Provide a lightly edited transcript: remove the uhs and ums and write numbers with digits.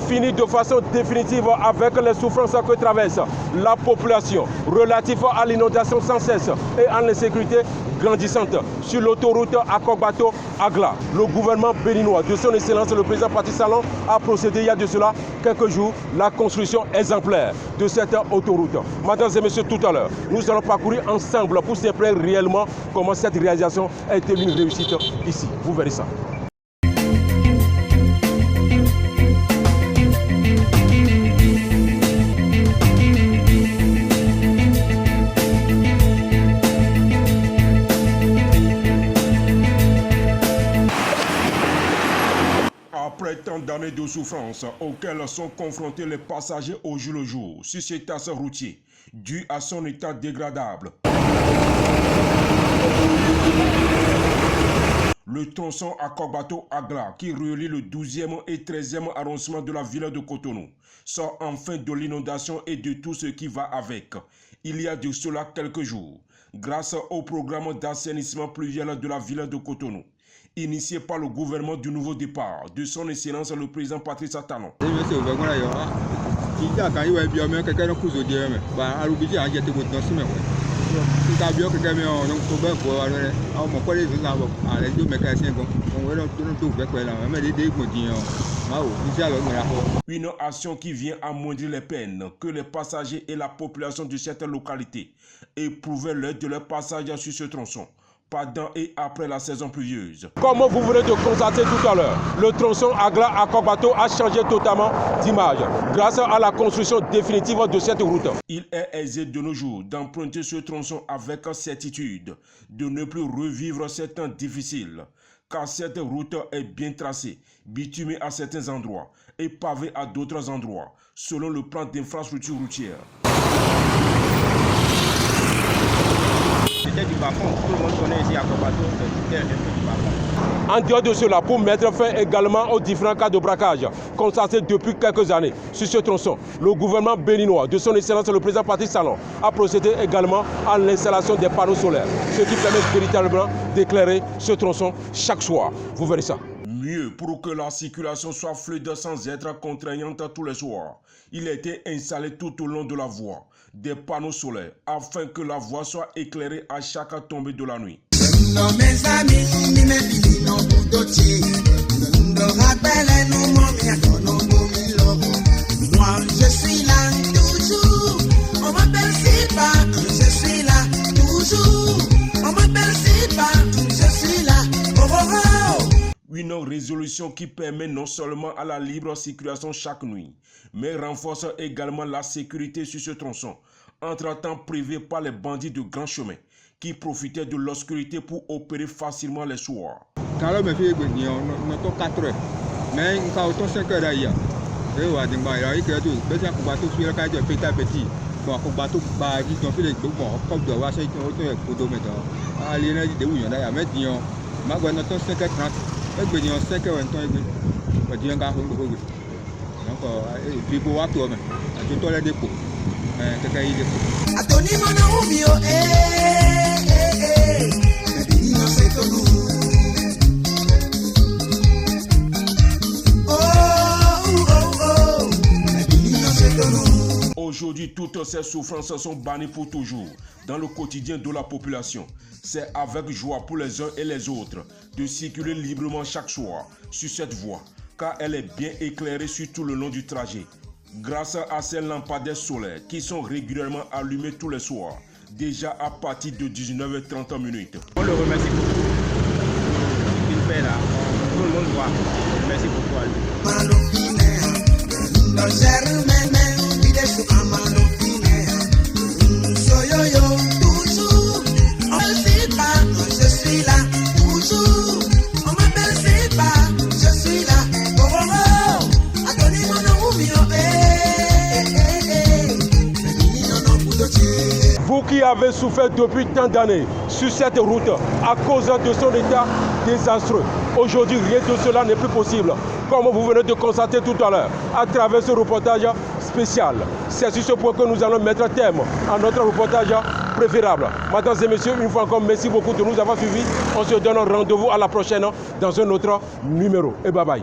finir de façon définitive avec les souffrances que traverse la population relative à l'inondation sans cesse et à l'insécurité grandissante sur l'autoroute Akogbato-Agla. Le gouvernement béninois de son excellence, le président Patrice Talon, a procédé il y a de cela quelques jours la construction exemplaire de cette autoroute. Mesdames et messieurs, tout à l'heure, nous allons parcourir ensemble pour s'imprégner réellement comment cette réalisation a été une réussite ici. Vous verrez ça. Après tant d'années de souffrance auxquelles sont confrontés les passagers au jour le jour sur cet axe routier, dû à son état dégradable, le tronçon Akogbato-Agla, qui relie le 12e et 13e arrondissement de la ville de Cotonou, sort enfin de l'inondation et de tout ce qui va avec. Il y a de cela quelques jours, grâce au programme d'assainissement pluvial de la ville de Cotonou, initié par le gouvernement du nouveau départ de son excellence le président Patrice Talon. Une action qui vient amoindrir les peines que les passagers et la population de cette localité éprouvaient lors de leur passage sur ce tronçon, pendant et après la saison pluvieuse. Comme vous venez de constater tout à l'heure, le tronçon Agla-Akogbato a changé totalement d'image grâce à la construction définitive de cette route. Il est aisé de nos jours d'emprunter ce tronçon avec certitude, de ne plus revivre ces temps difficiles, car cette route est bien tracée, bitumée à certains endroits et pavée à d'autres endroits, selon le plan d'infrastructure routière. Du bas-fond, tout le monde connaît ici à Akogbato, c'était un peu du bas-fond. En dehors de cela, pour mettre fin également aux différents cas de braquage constatés depuis quelques années sur ce tronçon, le gouvernement béninois de son excellence le président Patrice Talon a procédé également à l'installation des panneaux solaires, ce qui permet véritablement d'éclairer ce tronçon chaque soir. Vous verrez ça. Mieux, pour que la circulation soit fluide sans être contraignante tous les soirs, il a été installé tout au long de la voie des panneaux solaires afin que la voie soit éclairée à chaque tombée de la nuit. Moi je suis là toujours, on m'appelle Sipa, je suis là toujours, on m'appelle Sipa, je suis là, oh oh oh. Une résolution qui permet non seulement à la libre circulation chaque nuit, mais renforce également la sécurité sur ce tronçon, entre-temps privé par les bandits de grand chemin qui profitaient de l'obscurité pour opérer facilement les soirs. Quand on me fait 4 heures, mais quand on 5 heures d'ailleurs, et on a dit que tout, mais ça Akogbato sur le cas de petit à petit, bon Akogbato bah dit qu'on fait les bon comme de voir ça il faut odométer. Ah les gens disent oui on a mais disons, ma bonne notre 5h30, et que disons 5h20 et que disons gars on go. Donc puis pour voir toi même, je dois le dépôt. Quelqu'un il dépôt. Atoni Manaumio Béninois c'est Cotonou. Aujourd'hui, toutes ces souffrances sont bannies pour toujours dans le quotidien de la population. C'est avec joie pour les uns et les autres de circuler librement chaque soir sur cette voie, car elle est bien éclairée sur tout le long du trajet. Grâce à ces lampadaires solaires qui sont régulièrement allumés tous les soirs, déjà à partir de 19h30. On le remercie beaucoup. Ce qu'il fait là, tout le monde voit. Merci beaucoup à lui. Je suis là, toujours, on m'appelle Sipa, je suis là, oh oh oh, Atoni Manaumio Vous qui avez souffert depuis tant d'années sur cette route à cause de son état désastreux, aujourd'hui rien de cela n'est plus possible. Comme vous venez de constater tout à l'heure à travers ce reportage spécial. C'est sur ce point que nous allons mettre terme à notre reportage préférable. Mesdames et messieurs, une fois encore, merci beaucoup de nous avoir suivis. On se donne rendez-vous à la prochaine dans un autre numéro. Et bye bye.